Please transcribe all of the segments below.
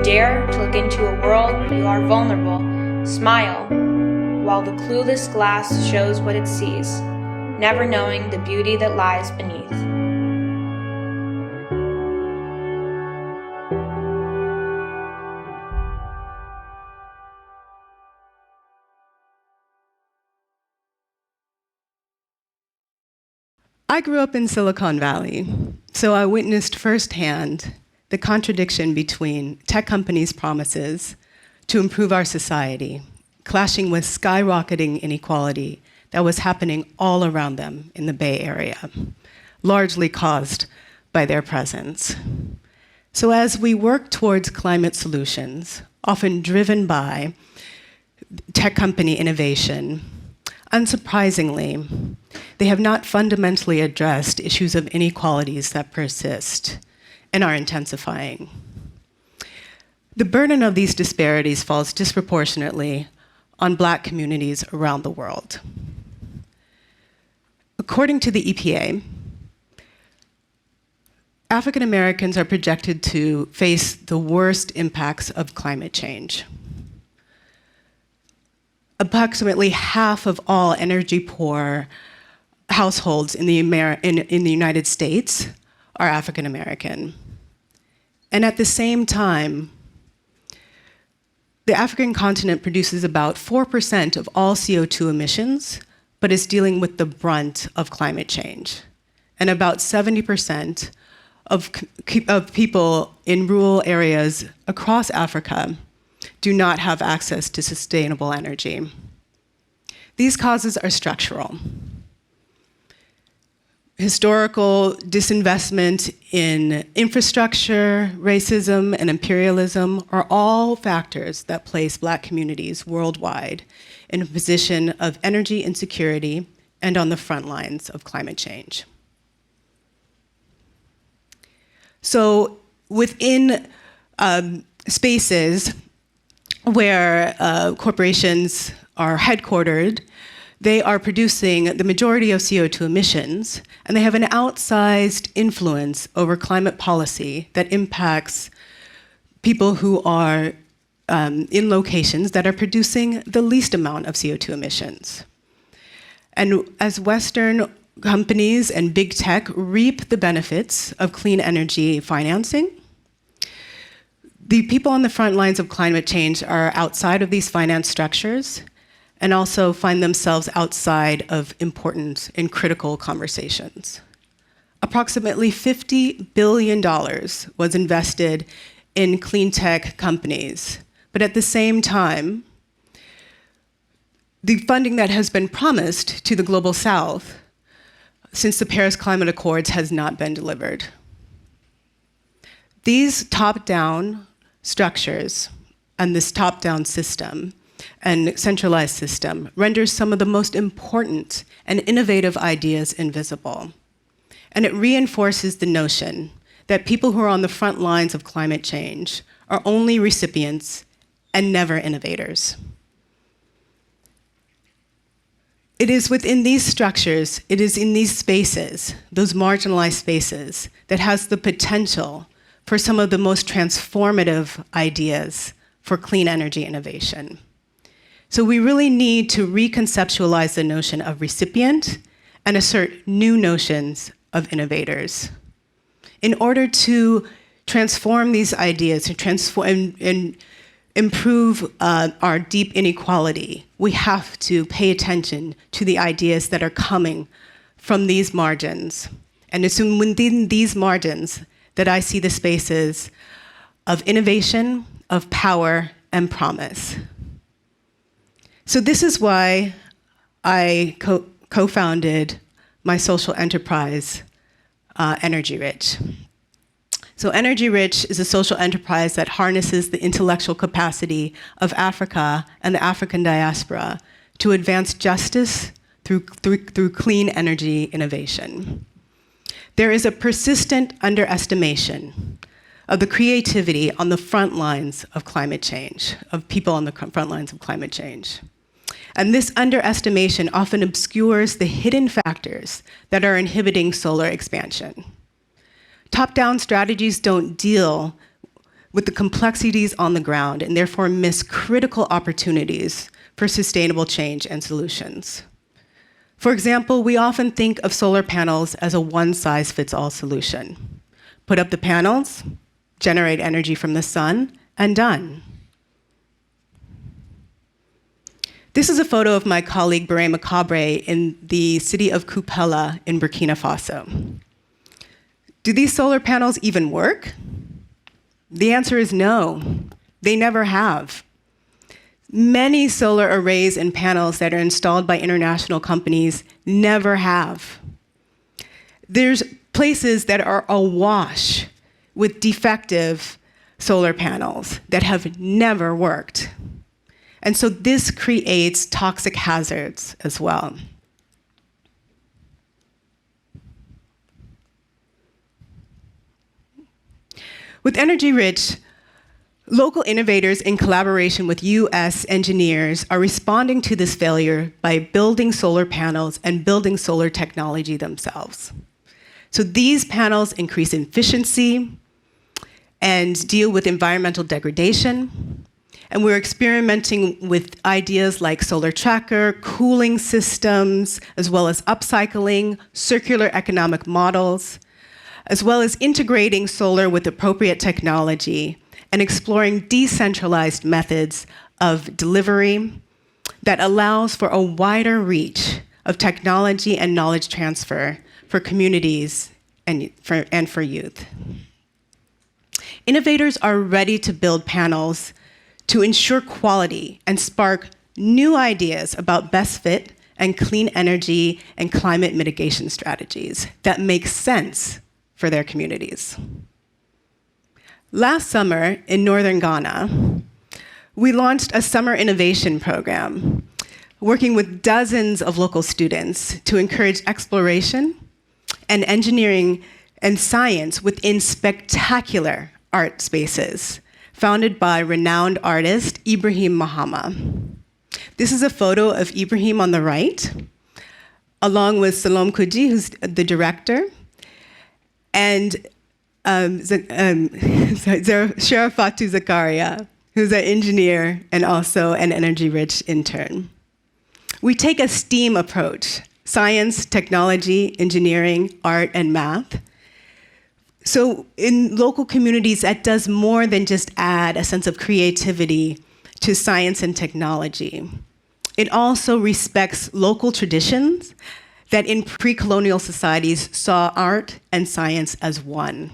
you dare to look into a world where you are vulnerable, smile, while the clueless glass shows what it sees, never knowing the beauty that lies beneath. I grew up in Silicon Valley, so I witnessed firsthand the contradiction between tech companies' promises to improve our society, clashing with skyrocketing inequality that was happening all around them in the Bay Area, largely caused by their presence. So as we work towards climate solutions, often driven by tech company innovation, unsurprisingly, they have not fundamentally addressed issues of inequalities that persist and are intensifying. The burden of these disparities falls disproportionately on Black communities around the world. According to the EPA, African Americans are projected to face the worst impacts of climate change. Approximately half of all energy-poor households in the United States are African American. And at the same time, the African continent produces about 4% of all CO2 emissions, but is dealing with the brunt of climate change. And about 70% of people in rural areas across Africa do not have access to sustainable energy. These causes are structural. Historical disinvestment in infrastructure, racism, and imperialism are all factors that place Black communities worldwide in a position of energy insecurity and on the front lines of climate change. So within spaces where corporations are headquartered, they are producing the majority of CO2 emissions, and they have an outsized influence over climate policy that impacts people who are in locations that are producing the least amount of CO2 emissions. And as Western companies and big tech reap the benefits of clean energy financing, the people on the front lines of climate change are outside of these finance structures and also find themselves outside of important and critical conversations. Approximately $50 billion was invested in clean tech companies, but at the same time, the funding that has been promised to the Global South since the Paris Climate Accords has not been delivered. These top-down structures and this top-down system and centralized system renders some of the most important and innovative ideas invisible. And it reinforces the notion that people who are on the front lines of climate change are only recipients and never innovators. It is within these structures, it is in these spaces, those marginalized spaces, that has the potential for some of the most transformative ideas for clean energy innovation. So we really need to reconceptualize the notion of recipient and assert new notions of innovators. In order to transform these ideas, to transform and improve our deep inequality, we have to pay attention to the ideas that are coming from these margins. And it's within these margins that I see the spaces of innovation, of power, and promise. So this is why I co-founded my social enterprise, Energy Rich. So Energy Rich is a social enterprise that harnesses the intellectual capacity of Africa and the African diaspora to advance justice through clean energy innovation. There is a persistent underestimation of the creativity on the front lines of climate change, of people on the front lines of climate change. And this underestimation often obscures the hidden factors that are inhibiting solar expansion. Top-down strategies don't deal with the complexities on the ground and therefore miss critical opportunities for sustainable change and solutions. For example, we often think of solar panels as a one-size-fits-all solution. Put up the panels, generate energy from the sun, and done. This is a photo of my colleague Beret Macabre in the city of Kupela in Burkina Faso. Do these solar panels even work? The answer is no. They never have. Many solar arrays and panels that are installed by international companies never have. There's places that are awash with defective solar panels that have never worked. And so this creates toxic hazards as well. With Energy Rich, local innovators in collaboration with US engineers are responding to this failure by building solar panels and building solar technology themselves. So these panels increase efficiency and deal with environmental degradation. And we're experimenting with ideas like solar tracker, cooling systems, as well as upcycling, circular economic models, as well as integrating solar with appropriate technology and exploring decentralized methods of delivery that allows for a wider reach of technology and knowledge transfer for communities and for youth. Innovators are ready to build panels to ensure quality and spark new ideas about best fit and clean energy and climate mitigation strategies that make sense for their communities. Last summer in northern Ghana, we launched a summer innovation program, working with dozens of local students to encourage exploration and engineering and science within spectacular art spaces founded by renowned artist Ibrahim Mahama. This is a photo of Ibrahim on the right, along with Salom Kuji, who's the director, and Sharafatu Zakaria, who's an engineer and also an energy-rich intern. We take a STEAM approach: science, technology, engineering, art, and math. So in local communities, that does more than just add a sense of creativity to science and technology. It also respects local traditions that in pre-colonial societies saw art and science as one,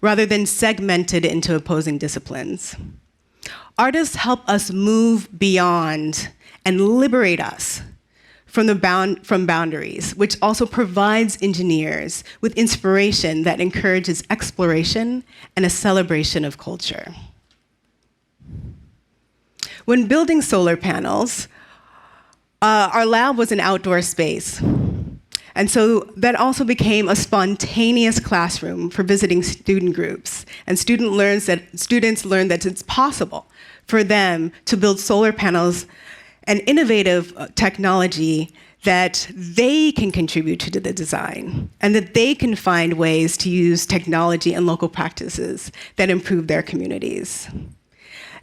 rather than segmented into opposing disciplines. Artists help us move beyond and liberate us from boundaries, which also provides engineers with inspiration that encourages exploration and a celebration of culture. When building solar panels, our lab was an outdoor space. And so that also became a spontaneous classroom for visiting student groups. And students learned that it's possible for them to build solar panels and innovative technology that they can contribute to the design, and that they can find ways to use technology and local practices that improve their communities.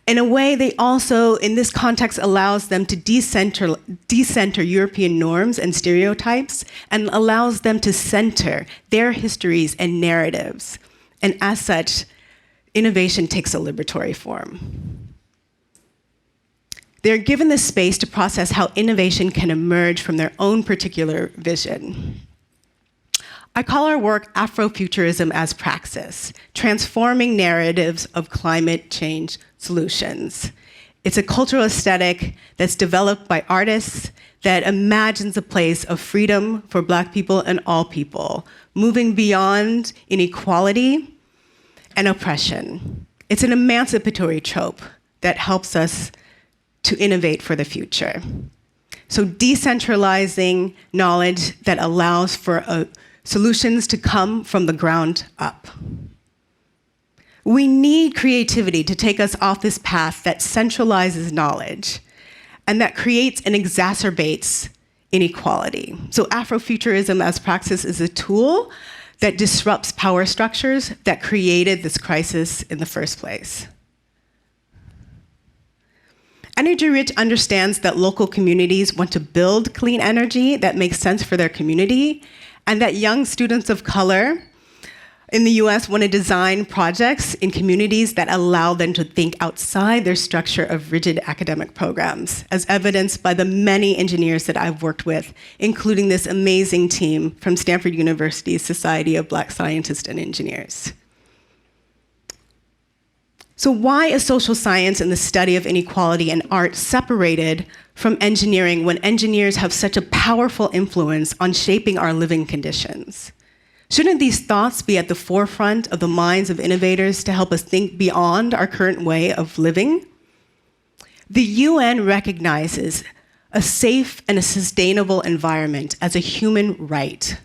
In a way, they also, in this context, allows them to decenter European norms and stereotypes, and allows them to center their histories and narratives. And as such, innovation takes a liberatory form. They're given the space to process how innovation can emerge from their own particular vision. I call our work Afrofuturism as Praxis, transforming narratives of climate change solutions. It's a cultural aesthetic that's developed by artists that imagines a place of freedom for Black people and all people, moving beyond inequality and oppression. It's an emancipatory trope that helps us to innovate for the future. So decentralizing knowledge that allows for solutions to come from the ground up. We need creativity to take us off this path that centralizes knowledge and that creates and exacerbates inequality. So Afrofuturism as Praxis is a tool that disrupts power structures that created this crisis in the first place. Energy Rich understands that local communities want to build clean energy that makes sense for their community, and that young students of color in the US want to design projects in communities that allow them to think outside their structure of rigid academic programs, as evidenced by the many engineers that I've worked with, including this amazing team from Stanford University's Society of Black Scientists and Engineers. So why is social science and the study of inequality and art separated from engineering when engineers have such a powerful influence on shaping our living conditions? Shouldn't these thoughts be at the forefront of the minds of innovators to help us think beyond our current way of living? The UN recognizes a safe and a sustainable environment as a human right.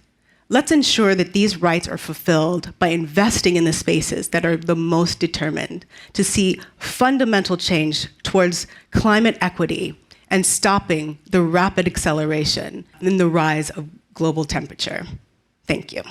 Let's ensure that these rights are fulfilled by investing in the spaces that are the most determined to see fundamental change towards climate equity and stopping the rapid acceleration in the rise of global temperature. Thank you.